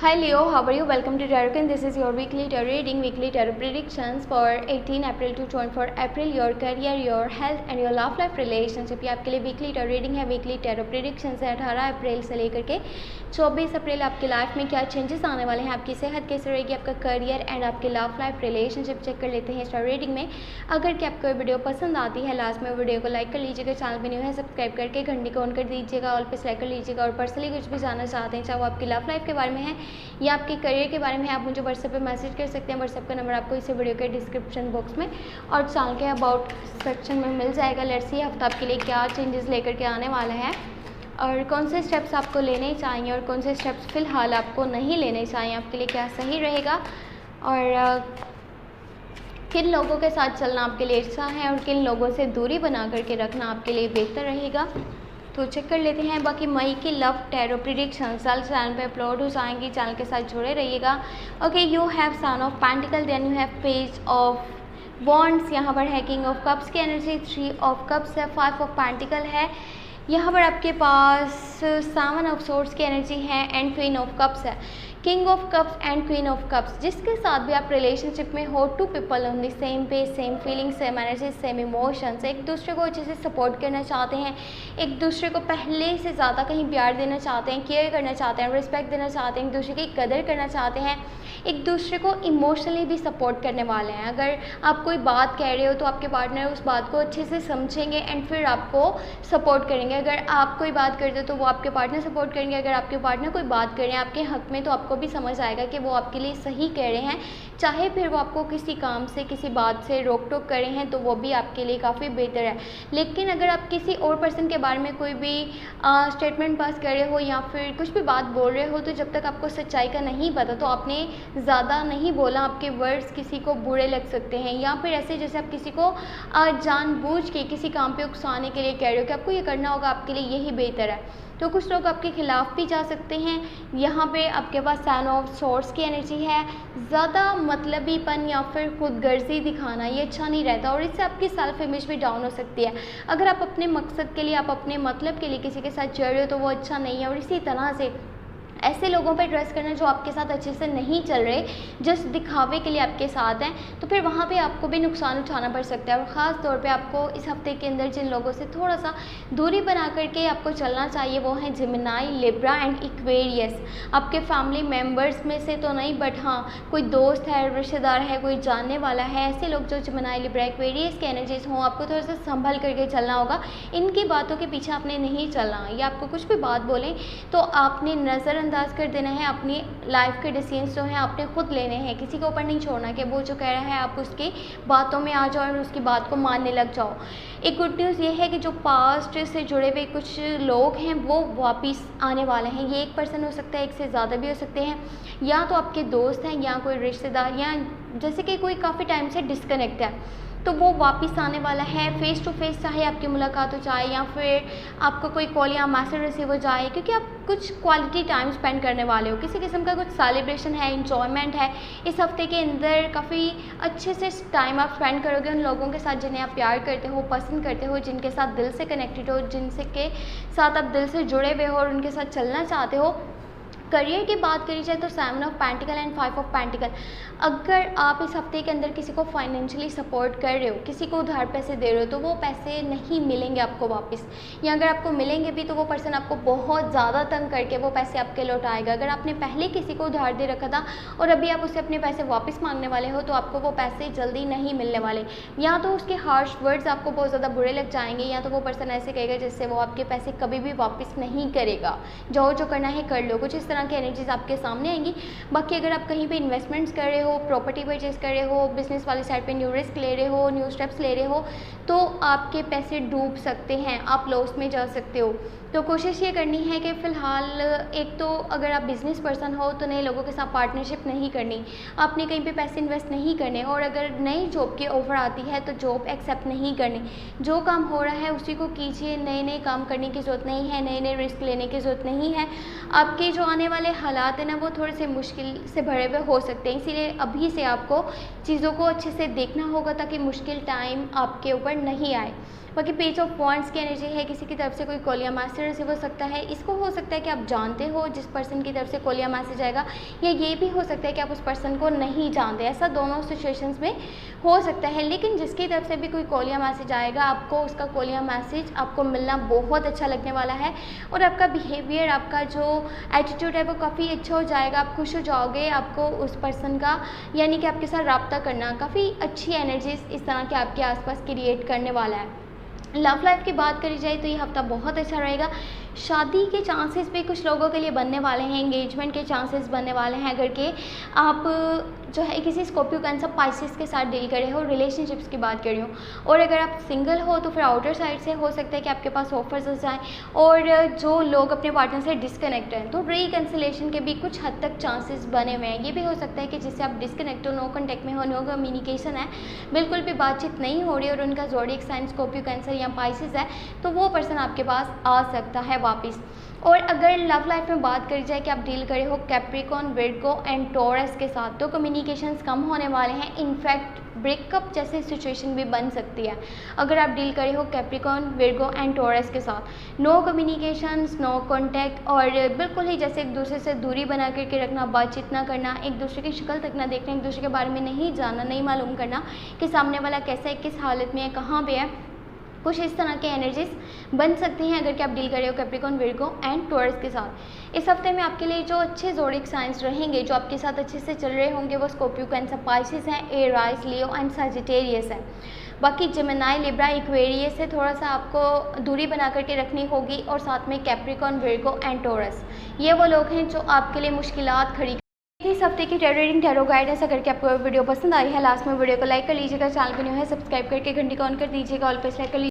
Hi Leo, how are you? Welcome to Tarot. This is your weekly tarot reading, weekly tarot predictions for 18 April to 24 April. Your career, your health and your love life relationship. ये आपके लिए weekly tarot reading है, weekly tarot predictions है 18 अप्रैल से लेकर के 24 अप्रैल। आपकी life में क्या चेंजेस आने वाले हैं, आपकी सेहत कैसे रहेगी, आपका करियर एंड आपकी लव लाइफ रिलेशनशिप चेक कर लेते हैं इस tarot reading में। अगर कि आपको वीडियो पसंद आती है, लास्ट में वीडियो को लाइक कर लीजिएगा, चैनल पर न्यू है सब्सक्राइब करके घंटी को ऑन कर दीजिएगा, ऑल पे सेलेक्ट कर लीजिएगा। और पर्सनली कुछ भी जानना चाहते हैं, चाहे वो आपकी लव लाइफ के बारे में है या आपके करियर के बारे में, आप मुझे व्हाट्सएप पे मैसेज कर सकते हैं। व्हाट्सएप का नंबर आपको इसी वीडियो के डिस्क्रिप्शन बॉक्स में और चैनल के अबाउट सेक्शन में मिल जाएगा। लेट्स सी हफ्ता आपके लिए क्या चेंजेस लेकर के आने वाला है और कौन से स्टेप्स आपको लेने चाहिए और कौन से स्टेप्स फ़िलहाल आपको नहीं लेने चाहिए, आपके लिए क्या सही रहेगा और किन लोगों के साथ चलना आपके लिए अच्छा है और किन लोगों से दूरी बना करके रखना आपके लिए बेहतर रहेगा, तो चेक कर लेते हैं। बाकी मई की लव टैरो प्रिडिक्शन जल्द चैनल पे अपलोड हो जाएंगी, चैनल के साथ जुड़े रहिएगा। Okay, you have sun of pentacle, then you have page of wands, यहाँ पर है किंग ऑफ कप्स की एनर्जी, 3 ऑफ कप्स है, 5 ऑफ पेंटिकल है, यहाँ पर आपके पास 7 ऑफ सोर्ड्स की एनर्जी है एंड क्वीन ऑफ कप्स है। King of cups and queen of cups, जिसके साथ भी आप रिलेशनशिप में हो, 2 people on the same page, same feeling, same energy, same emotions, एक दूसरे को अच्छे से सपोर्ट करना चाहते हैं, एक दूसरे को पहले से ज़्यादा कहीं प्यार देना चाहते हैं, केयर करना चाहते हैं, रिस्पेक्ट देना चाहते हैं, एक दूसरे की कदर करना चाहते हैं, एक दूसरे को इमोशनली भी सपोर्ट करने वाले हैं। अगर आप कोई बात कह रहे हो तो आपके पार्टनर उस बात को अच्छे से समझेंगे एंड फिर आपको सपोर्ट करेंगे। अगर आप कोई बात करते हो तो वो आपके पार्टनर सपोर्ट करेंगे, अगर आपके पार्टनर कोई बात कर रहे हैं आपके हक में तो आपको भी समझ आएगा कि वो आपके लिए सही कह रहे हैं, चाहे फिर वो आपको किसी काम से किसी बात से रोक टोक कर रहे हैं तो वो भी आपके लिए काफ़ी बेहतर है। लेकिन अगर आप किसी और पर्सन के बारे में कोई भी स्टेटमेंट पास कर रहे हो या फिर कुछ भी बात बोल रहे हो तो जब तक आपको सच्चाई का नहीं पता तो आपने ज़्यादा नहीं बोला, आपके वर्ड्स किसी को बुरे लग सकते हैं या फिर ऐसे जैसे आप किसी को जानबूझ के किसी काम पे उकसाने के लिए कह रहे हो कि आपको ये करना होगा, आपके लिए यही बेहतर है, तो कुछ लोग आपके खिलाफ भी जा सकते हैं। यहाँ पे आपके पास 7 ऑफ सोर्ड्स की एनर्जी है, ज़्यादा मतलबीपन या फिर खुदगर्जी दिखाना ये अच्छा नहीं रहता और इससे आपकी सेल्फ इमेज भी डाउन हो सकती है। अगर आप अपने मकसद के लिए, आप अपने मतलब के लिए किसी के साथ चल रहे हो तो वो अच्छा नहीं है। और इसी तरह से ऐसे लोगों पे ट्रस्ट करना जो आपके साथ अच्छे से नहीं चल रहे, जस्ट दिखावे के लिए आपके साथ हैं, तो फिर वहाँ पे आपको भी नुकसान उठाना पड़ सकता है। और ख़ास तौर पे आपको इस हफ्ते के अंदर जिन लोगों से थोड़ा सा दूरी बना करके आपको चलना चाहिए वो हैं जिमिनाई, लिब्रा एंड इक्वेरियस। आपके फैमिली मेम्बर्स में से तो नहीं, बट हाँ कोई दोस्त है, रिश्तेदार है, कोई जानने वाला है, ऐसे लोग जो जिमिनाई, लिब्रा, इक्वेरियस के एनर्जीज हों, आपको थोड़ा सा संभल करके चलना होगा। इनकी बातों के पीछे आपने नहीं चलना, या आपको कुछ भी बात बोलें तो आपने नज़र अंदाज कर देना है। अपनी लाइफ के डिसीजंस जो हैं आपने खुद लेने हैं, किसी के ऊपर नहीं छोड़ना कि वो जो कह रहा है आप उसकी बातों में आ जाओ और उसकी बात को मानने लग जाओ। एक गुड न्यूज़ ये है कि जो पास्ट से जुड़े हुए कुछ लोग हैं वो वापस आने वाले हैं। ये एक पर्सन हो सकता है, एक से ज़्यादा भी हो सकते हैं, या तो आपके दोस्त हैं या कोई रिश्तेदार, या जैसे कि कोई काफ़ी टाइम से डिस्कनेक्ट है तो वो वापस आने वाला है। फेस टू फेस चाहे आपकी मुलाकात हो जाए या फिर आपको कोई कॉल या मैसेज रिसीव हो जाए, क्योंकि आप कुछ क्वालिटी टाइम स्पेंड करने वाले हो, किसी किस्म का कुछ सेलिब्रेशन है, इंजॉयमेंट है। इस हफ्ते के अंदर काफ़ी अच्छे से टाइम आप स्पेंड करोगे उन लोगों के साथ जिन्हें आप प्यार करते हो, पसंद करते हो, जिनके साथ दिल से कनेक्टेड हो, जिनसे के साथ आप दिल से जुड़े हुए हो और उनके साथ चलना चाहते हो। करियर की बात करी जाए तो 7 of pentacle and 5 of pentacle, अगर आप इस हफ्ते के अंदर किसी को फाइनेंशियली सपोर्ट कर रहे हो, किसी को उधार पैसे दे रहे हो तो वो पैसे नहीं मिलेंगे आपको वापस, या अगर आपको मिलेंगे भी तो वो पर्सन आपको बहुत ज़्यादा तंग करके वो पैसे आपके लौटाएगा। अगर आपने पहले किसी को उधार दे रखा था और अभी आप उससे अपने पैसे वापस मांगने वाले हो तो आपको वो पैसे जल्दी नहीं मिलने वाले, या तो उसके हार्श वर्ड्स आपको बहुत ज़्यादा बुरे लग जाएंगे या तो वो पर्सन ऐसे कहेगा जिससे वो आपके पैसे कभी भी वापस नहीं करेगा। जो करना है कर लो, कुछ इस तरह की एनर्जीज आपके सामने आएंगी। बाकी अगर आप कहीं पे इन्वेस्टमेंट्स कर रहे हो, प्रॉपर्टी परचेज कर रहे हो, बिजनेस वाली साइड पे न्यू रिस्क ले रहे हो, न्यू स्टेप्स ले रहे हो तो आपके पैसे डूब सकते हैं, आप लॉस में जा सकते हो। तो कोशिश ये करनी है कि फ़िलहाल एक तो अगर आप बिज़नेस पर्सन हो तो नए लोगों के साथ पार्टनरशिप नहीं करनी, आपने कहीं पे पैसे इन्वेस्ट नहीं करने, और अगर नई जॉब की ऑफ़र आती है तो जॉब एक्सेप्ट नहीं करनी। जो काम हो रहा है उसी को कीजिए, नए नए काम करने की ज़रूरत नहीं है, नए नए रिस्क लेने की ज़रूरत नहीं है। आपके जो आने वाले हालात हैं ना वो थोड़े से मुश्किल से भरे हुए हो सकते हैं, इसीलिए अभी से आपको चीज़ों को अच्छे से देखना होगा ताकि मुश्किल टाइम आपके ऊपर नहीं आए। बाकी पेज ऑफ वॉन्ड्स की एनर्जी है, किसी की तरफ से कोई कॉल या मैसेज मैसेज रिसीव हो सकता है। इसको हो सकता है कि आप जानते हो जिस पर्सन की तरफ से कॉल या मैसेज आएगा, या ये भी हो सकता है कि आप उस पर्सन को नहीं जानते। ऐसा दोनों सिचुएशंस में हो सकता है। लेकिन जिसकी तरफ से भी कोई कॉल या मैसेज आएगा, आपको उसका कॉल या मैसेज आपको मिलना बहुत अच्छा लगने वाला है, और आपका बिहेवियर, आपका जो एटीट्यूड है वो काफ़ी अच्छा हो जाएगा। आप खुश हो जाओगे, आपको उस पर्सन का यानी कि आपके साथ रब्ता करना काफ़ी अच्छी एनर्जीज इस तरह के आपके आसपास क्रिएट करने वाला है। लव लाइफ की बात करी जाए तो ये हफ्ता बहुत अच्छा रहेगा। शादी के चांसेस भी कुछ लोगों के लिए बनने वाले हैं, एंगेजमेंट के चांसेस बनने वाले हैं। अगर के आप जो है किसी स्कॉर्पियो कैंसर पाइसेस के साथ डील करे हो, रिलेशनशिप्स की बात कर रही हूँ, और अगर आप सिंगल हो तो फिर आउटर साइड से हो सकता है कि आपके पास ऑफर्स आ जाएँ, और जो लोग अपने पार्टनर से डिस्कनेक्ट हैं तो रिकन्सिलेशन के भी कुछ हद तक चांसेस बने हुए हैं। ये भी हो सकता है कि जिससे आप डिस्कनेक्ट हो, नो कॉन्टैक्ट में हो, नो कम्युनिकेशन है, बिल्कुल भी बातचीत नहीं हो रही, और उनका ज़ोडिएक साइन स्कॉर्पियो कैंसर या पाइसेस है, तो वो पर्सन आपके पास आ सकता है वापस। और अगर लव लाइफ में बात करी जाए कि आप डील करे हो कैप्रिकॉर्न, विर्गो एंड टॉरस के साथ, तो कम्युनिकेशंस कम होने वाले हैं। इनफैक्ट ब्रेकअप जैसी सिचुएशन भी बन सकती है अगर आप डील करे हो कैप्रिकॉर्न, विर्गो एंड टॉरस के साथ। नो कम्युनिकेशंस, नो कॉन्टैक्ट, और बिल्कुल ही जैसे एक दूसरे से दूरी बना करके रखना, बातचीत ना करना, एक दूसरे की शक्ल तक ना देखना, एक दूसरे के बारे में नहीं जानना, नहीं मालूम करना कि सामने वाला कैसा है, किस हालत में है, कहाँ पे है। कुछ इस तरह के एनर्जीज बन सकती हैं अगर कि आप डील कर रहे हो कैप्रिकॉर्न, विर्गो एंड टॉरस के साथ। इस हफ्ते में आपके लिए जो अच्छे ज़ोडिएक साइंस रहेंगे, जो आपके साथ अच्छे से चल रहे होंगे, वो स्कॉर्पियो, कैंसर, पाइसेस हैं, एराइज, लियो एंड सजिटेरियस है। बाकी जेमिनी, लिब्रा, एक्वेरियस से थोड़ा सा आपको दूरी बना करके रखनी होगी, और साथ में कैप्रिकॉर्न, विर्गो एंड टॉरस, ये वो लोग हैं जो आपके लिए मुश्किलात खड़ी। इस हफ्ते की टैरो रीडिंग, टैरो गाइडेंस अगर कि आपको वीडियो पसंद आई है, लास्ट में वीडियो को लाइक कर लीजिएगा, चैनल पर न्यू है सब्सक्राइब करके घंटी को ऑन कर दीजिएगा, ऑल पे सेलेक्ट कर लीजिए।